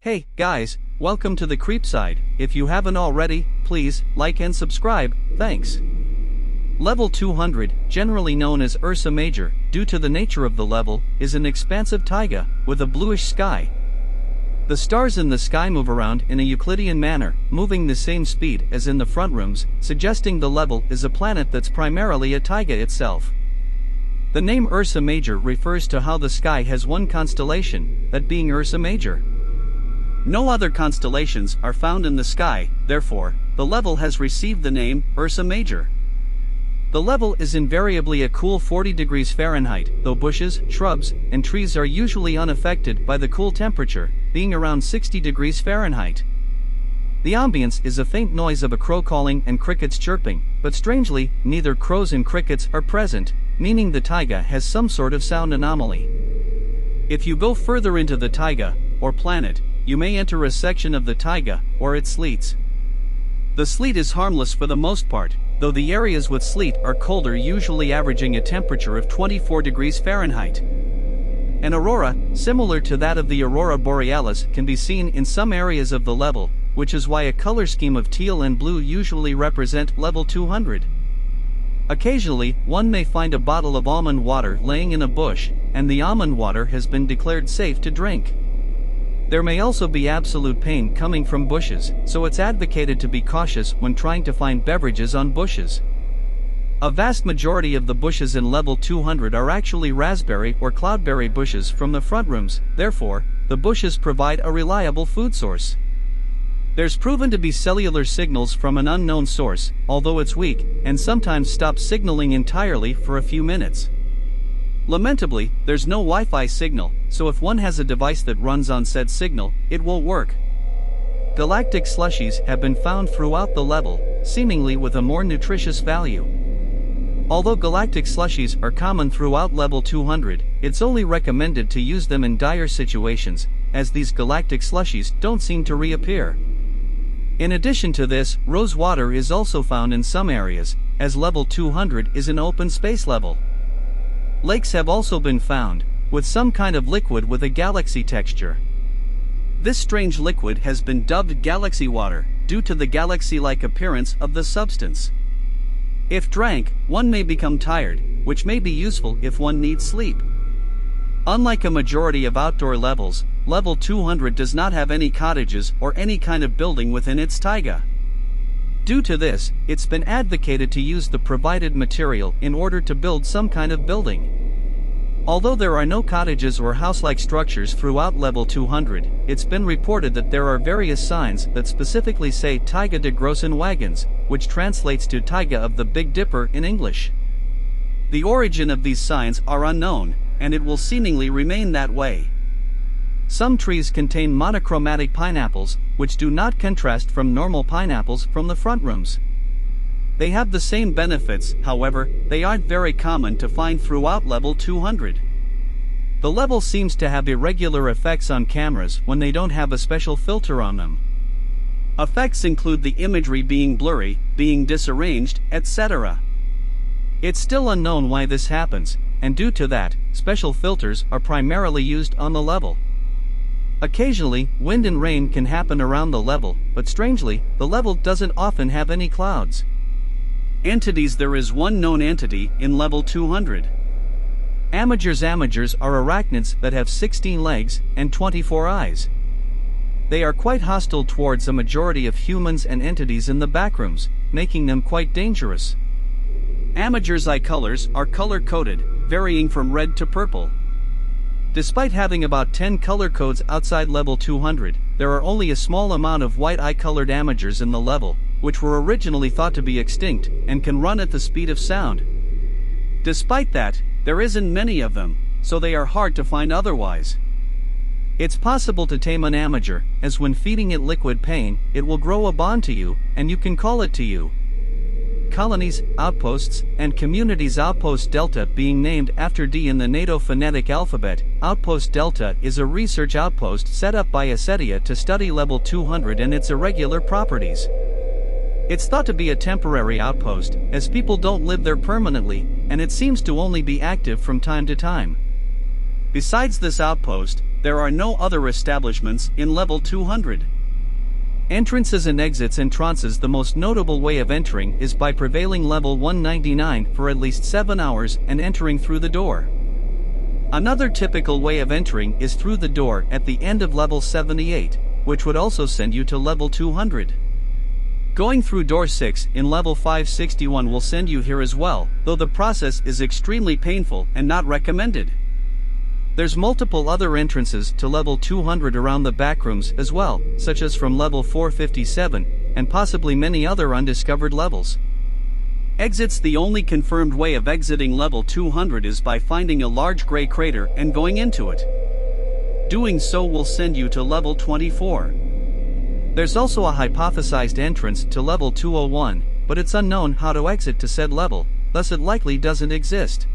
Hey, guys, welcome to the Creepside. If you haven't already, please like and subscribe, thanks. Level 200, generally known as Ursa Major, due to the nature of the level, is an expansive taiga, with a bluish sky. The stars in the sky move around in a Euclidean manner, moving the same speed as in the front rooms, suggesting the level is a planet that's primarily a taiga itself. The name Ursa Major refers to how the sky has one constellation, that being Ursa Major. No other constellations are found in the sky, therefore, the level has received the name Ursa Major. The level is invariably a cool 40 degrees Fahrenheit, though bushes, shrubs, and trees are usually unaffected by the cool temperature, being around 60 degrees Fahrenheit. The ambience is a faint noise of a crow calling and crickets chirping, but strangely, neither crows and crickets are present, meaning the taiga has some sort of sound anomaly. If you go further into the taiga, or planet, you may enter a section of the taiga, or its sleets. The sleet is harmless for the most part, though the areas with sleet are colder, usually averaging a temperature of 24 degrees Fahrenheit. An aurora, similar to that of the aurora borealis, can be seen in some areas of the level, which is why a color scheme of teal and blue usually represent level 200. Occasionally, one may find a bottle of almond water laying in a bush, and the almond water has been declared safe to drink. There may also be absolute pain coming from bushes, so it's advocated to be cautious when trying to find beverages on bushes. A vast majority of the bushes in level 200 are actually raspberry or cloudberry bushes from the front rooms, therefore, the bushes provide a reliable food source. There's proven to be cellular signals from an unknown source, although it's weak, and sometimes stops signaling entirely for a few minutes. Lamentably, there's no Wi-Fi signal, so if one has a device that runs on said signal, it won't work. Galactic slushies have been found throughout the level, seemingly with a more nutritious value. Although galactic slushies are common throughout level 200, it's only recommended to use them in dire situations, as these galactic slushies don't seem to reappear. In addition to this, rose water is also found in some areas, as level 200 is an open space level. Lakes have also been found, with some kind of liquid with a galaxy texture. This strange liquid has been dubbed galaxy water, due to the galaxy-like appearance of the substance. If drank, one may become tired, which may be useful if one needs sleep. Unlike a majority of outdoor levels, level 200 does not have any cottages or any kind of building within its taiga. Due to this, it's been advocated to use the provided material in order to build some kind of building. Although there are no cottages or house-like structures throughout level 200, it's been reported that there are various signs that specifically say Taiga de Grossen Wagons, which translates to Taiga of the Big Dipper in English. The origin of these signs are unknown, and it will seemingly remain that way. Some trees contain monochromatic pineapples, which do not contrast from normal pineapples from the front rooms. They have the same benefits, however, they aren't very common to find throughout level 200. The level seems to have irregular effects on cameras when they don't have a special filter on them. Effects include the imagery being blurry, being disarranged, etc. It's still unknown why this happens, and due to that, special filters are primarily used on the level. Occasionally, wind and rain can happen around the level, but strangely, the level doesn't often have any clouds. Entities: there is one known entity in level 200. Amagers are arachnids that have 16 legs and 24 eyes. They are quite hostile towards a majority of humans and entities in the backrooms, making them quite dangerous. Amagers' eye colors are color-coded, varying from red to purple. Despite having about 10 color codes outside level 200, there are only a small amount of white eye-colored amagers in the level, which were originally thought to be extinct, and can run at the speed of sound. Despite that, there isn't many of them, so they are hard to find otherwise. It's possible to tame an amager, as when feeding it liquid pain, it will grow a bond to you, and you can call it to you. Colonies, outposts, and communities. Outpost Delta being named after D in the NATO phonetic alphabet, Outpost Delta is a research outpost set up by Acetia to study level 200 and its irregular properties. It's thought to be a temporary outpost, as people don't live there permanently, and it seems to only be active from time to time. Besides this outpost, There are no other establishments in level 200. Entrances and exits. Entrances. The most notable way of entering is by prevailing level 199 for at least 7 hours and entering through the door. Another typical way of entering is through the door at the end of level 78, which would also send you to level 200. Going through door 6 in level 561 will send you here as well, though the process is extremely painful and not recommended. There's multiple other entrances to level 200 around the backrooms as well, such as from level 457, and possibly many other undiscovered levels. Exits. The only confirmed way of exiting level 200 is by finding a large gray crater and going into it. Doing so will send you to level 24. There's also a hypothesized entrance to level 201, but it's unknown how to exit to said level, thus it likely doesn't exist.